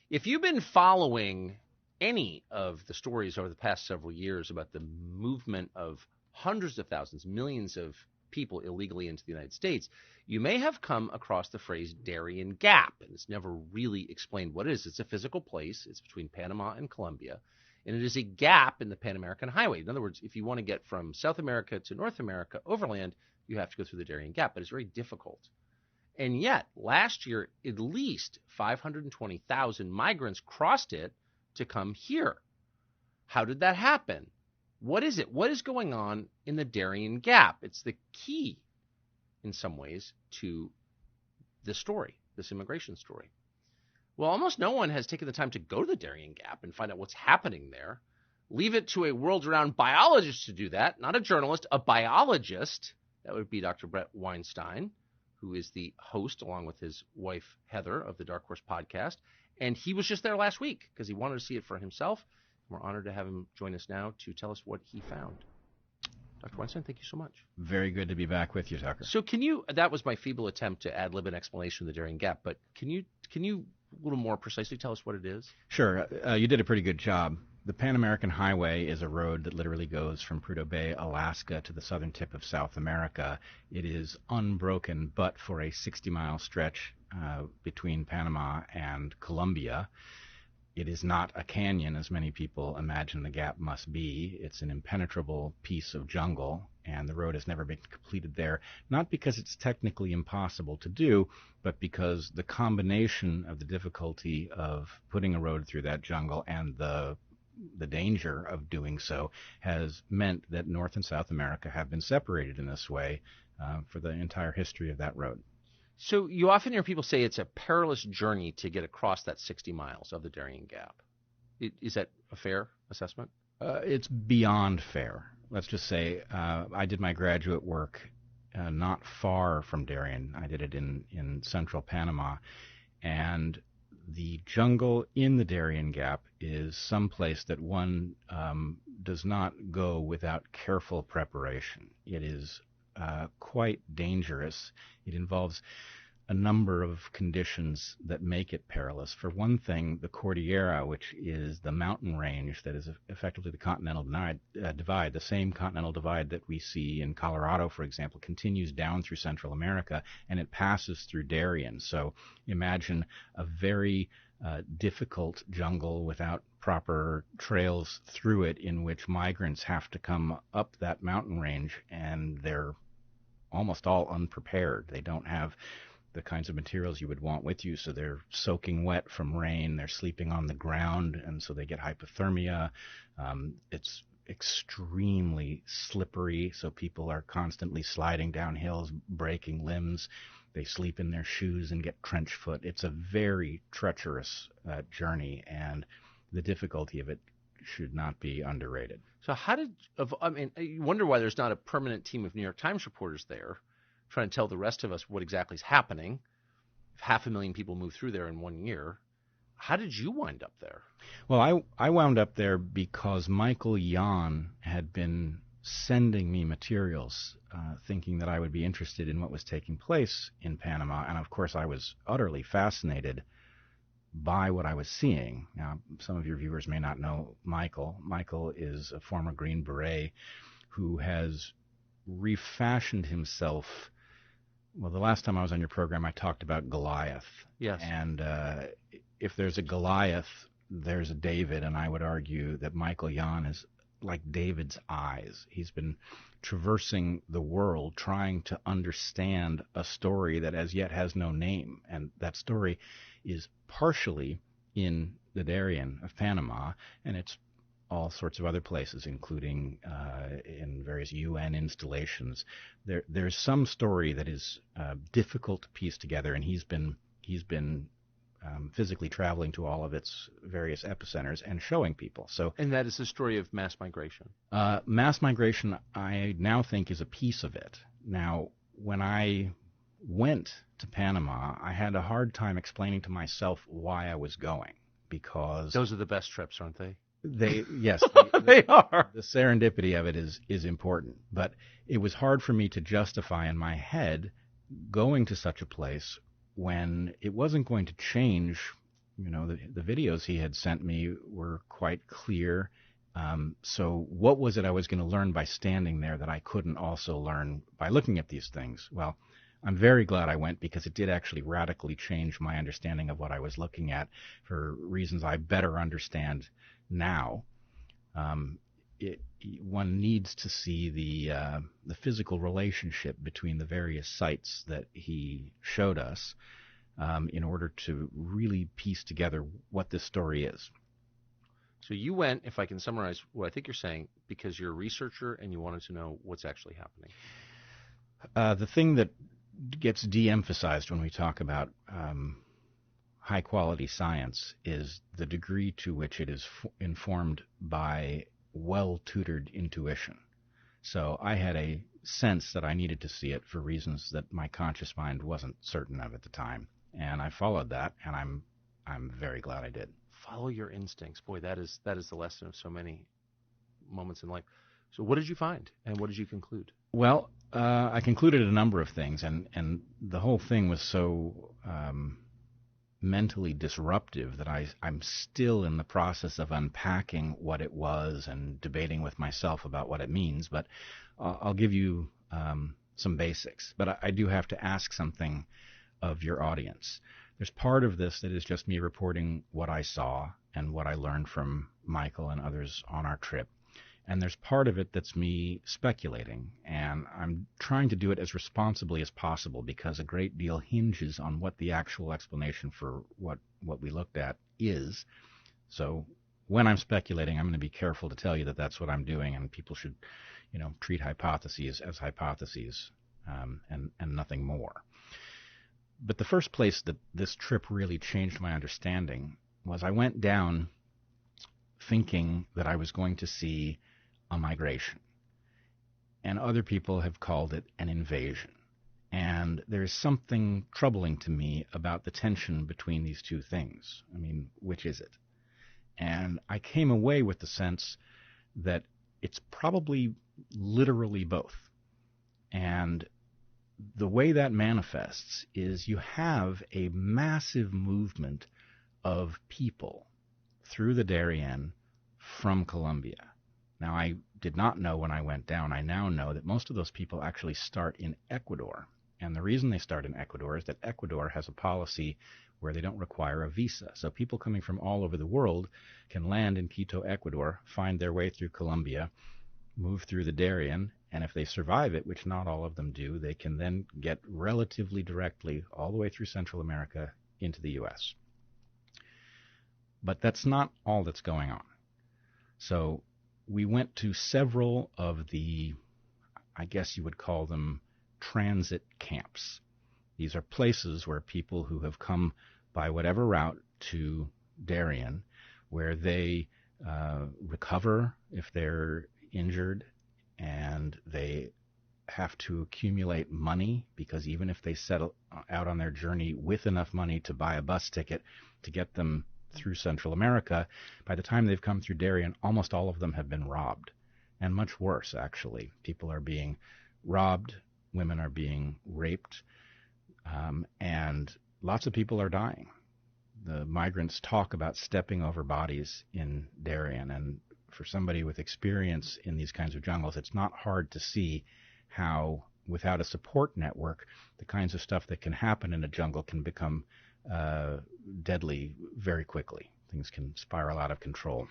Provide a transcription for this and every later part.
If you've been following any of the stories over the past several years about the movement of hundreds of thousands, millions of people illegally into the United States, you may have come across the phrase Darien Gap, and it's never really explained what it is. It's a physical place. It's between Panama and Colombia, and it is a gap in the Pan American Highway. In other words, if you want to get from South America to North America overland, you have to go through the Darien Gap, but it's very difficult. And yet, last year, at least 520,000 migrants crossed it to come here. How did that happen? What is it? What is going on in the Darien Gap? It's the key, in some ways, to this story, this immigration story. Well, almost no one has taken the time to go to the Darien Gap and find out what's happening there. Leave it to a world-renowned biologist to do that, not a journalist, a biologist. That would be Dr. Bret Weinstein, who is the host, along with his wife, Heather, of the Dark Horse podcast. And he was just there last week because he wanted to see it for himself. We're honored to have him join us now to tell us what he found. Dr. Weinstein, thank you so much. Very good to be back with you, Tucker. So that was my feeble attempt to ad-lib an explanation of the Darien Gap, but can you a little more precisely tell us what it is? Sure. You did a pretty good job. The Pan American Highway is a road that literally goes from Prudhoe Bay, Alaska, to the southern tip of South America. It is unbroken but for a 60-mile stretch between Panama and Colombia. It is not a canyon, as many people imagine the gap must be. It's an impenetrable piece of jungle, and the road has never been completed there, not because it's technically impossible to do, but because the combination of the difficulty of putting a road through that jungle and the danger of doing so has meant that North and South America have been separated in this way for the entire history of that road. So you often hear people say it's a perilous journey to get across that 60 miles of the Darien Gap. Is that a fair assessment? It's beyond fair. Let's just say I did my graduate work not far from Darien. I did it in central Panama, and the jungle in the Darien Gap is someplace that one does not go without careful preparation. It is quite dangerous. It involves a number of conditions that make it perilous. For one thing, the Cordillera, which is the mountain range that is effectively the continental divide, the same continental divide that we see in Colorado, for example, continues down through Central America, and it passes through Darien. So imagine a very difficult jungle without proper trails through it, in which migrants have to come up that mountain range, and they're almost all unprepared. They don't have the kinds of materials you would want with you, so they're soaking wet from rain, they're sleeping on the ground, and so they get hypothermia. It's extremely slippery, so people are constantly sliding down hills, breaking limbs. They sleep in their shoes and get trench foot. It's a very treacherous journey, and the difficulty of it should not be underrated. So you wonder why there's not a permanent team of New York Times reporters there trying to tell the rest of us what exactly is happening. If 500,000 people move through there in 1 year, how did you wind up there? Well, I wound up there because Michael Yon had been sending me materials, thinking that I would be interested in what was taking place in Panama. And of course, I was utterly fascinated by what I was seeing. Now, some of your viewers may not know Michael. Michael is a former Green Beret who has refashioned himself. Well, the last time I was on your program, I talked about Goliath. Yes. And if there's a Goliath, there's a David, and I would argue that Michael Yon is like David's eyes. He's been traversing the world trying to understand a story that as yet has no name, and that story is partially in the Darien of Panama, and it's all sorts of other places, including in various UN installations. There's some story that is difficult to piece together, and he's been physically traveling to all of its various epicenters and showing people. And that is the story of mass migration. Mass migration, I now think, is a piece of it. Now, when I went to Panama, I had a hard time explaining to myself why I was going, because those are the best trips, aren't they? Yes, they are. The serendipity of it is important, but it was hard for me to justify in my head going to such a place when it wasn't going to change the videos he had sent me were quite clear. So what was it I was going to learn by standing there that I couldn't also learn by looking at these things? Well, I'm very glad I went because it did actually radically change my understanding of what I was looking at for reasons I better understand now. One needs to see the physical relationship between the various sites that he showed us in order to really piece together what this story is. So you went, if I can summarize what I think you're saying, because you're a researcher and you wanted to know what's actually happening. The thing that gets de-emphasized when we talk about high-quality science is the degree to which it is informed by well-tutored intuition. So I had a sense that I needed to see it for reasons that my conscious mind wasn't certain of at the time, and I followed that, and I'm very glad I did. Follow your instincts. Boy, that is the lesson of so many moments in life. So what did you find, and what did you conclude? Well, I concluded a number of things, and the whole thing was so mentally disruptive that I'm still in the process of unpacking what it was and debating with myself about what it means. But I'll give you some basics. But I do have to ask something of your audience. There's part of this that is just me reporting what I saw and what I learned from Michael and others on our trip. And there's part of it that's me speculating, and I'm trying to do it as responsibly as possible because a great deal hinges on what the actual explanation for what we looked at is. So when I'm speculating, I'm going to be careful to tell you that that's what I'm doing, and people should, treat hypotheses as hypotheses and nothing more. But the first place that this trip really changed my understanding was I went down thinking that I was going to see a migration. And other people have called it an invasion. And there's something troubling to me about the tension between these two things. I mean, which is it? And I came away with the sense that it's probably literally both. And the way that manifests is you have a massive movement of people through the Darien from Colombia. Now, I did not know when I went down. I now know that most of those people actually start in Ecuador. And the reason they start in Ecuador is that Ecuador has a policy where they don't require a visa. So people coming from all over the world can land in Quito, Ecuador, find their way through Colombia, move through the Darien, and if they survive it, which not all of them do, they can then get relatively directly all the way through Central America into the U.S. But that's not all that's going on. So we went to several of the, I guess you would call them, transit camps. These are places where people who have come by whatever route to Darien, where they recover if they're injured, and they have to accumulate money, because even if they set out on their journey with enough money to buy a bus ticket to get them through Central America, by the time they've come through Darien, almost all of them have been robbed. And much worse, actually. People are being robbed, women are being raped, and lots of people are dying. The migrants talk about stepping over bodies in Darien, and for somebody with experience in these kinds of jungles, it's not hard to see how, without a support network, the kinds of stuff that can happen in a jungle can become deadly very quickly. Things can spiral out of control.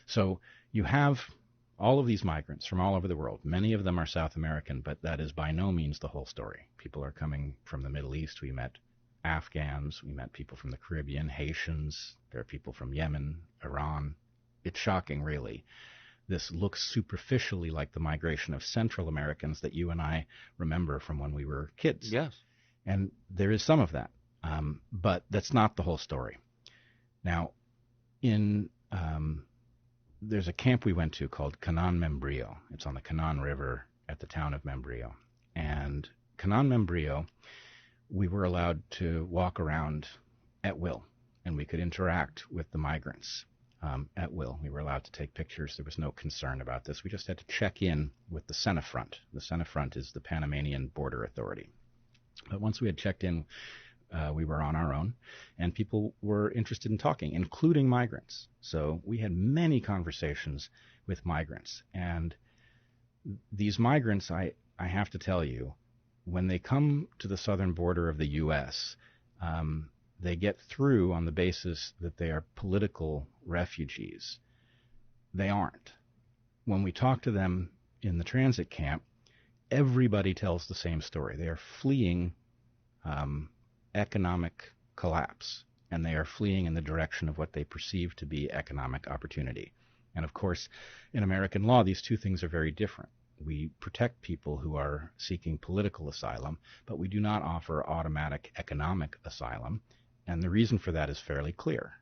So you have all of these migrants from all over the world. Many of them are South American, but that is by no means the whole story. People are coming from the Middle East. We met Afghans. We met people from the Caribbean, Haitians. There are people from Yemen, Iran. It's shocking, really. This looks superficially like the migration of Central Americans that you and I remember from when we were kids. Yes. And there is some of that. But that's not the whole story. Now, there's a camp we went to called Canan Membrillo. It's on the Canan River at the town of Membrillo. And Canan Membrillo, we were allowed to walk around at will, and we could interact with the migrants at will. We were allowed to take pictures. There was no concern about this. We just had to check in with the Senafront. The Senafront is the Panamanian Border Authority. But once we had checked in We were on our own, and people were interested in talking, including migrants. So we had many conversations with migrants. And these migrants, I have to tell you, when they come to the southern border of the U.S., they get through on the basis that they are political refugees. They aren't. When we talk to them in the transit camp, everybody tells the same story. They are fleeing economic collapse, and they are fleeing in the direction of what they perceive to be economic opportunity. And of course, in American law, these two things are very different. We protect people who are seeking political asylum, but we do not offer automatic economic asylum. And the reason for that is fairly clear.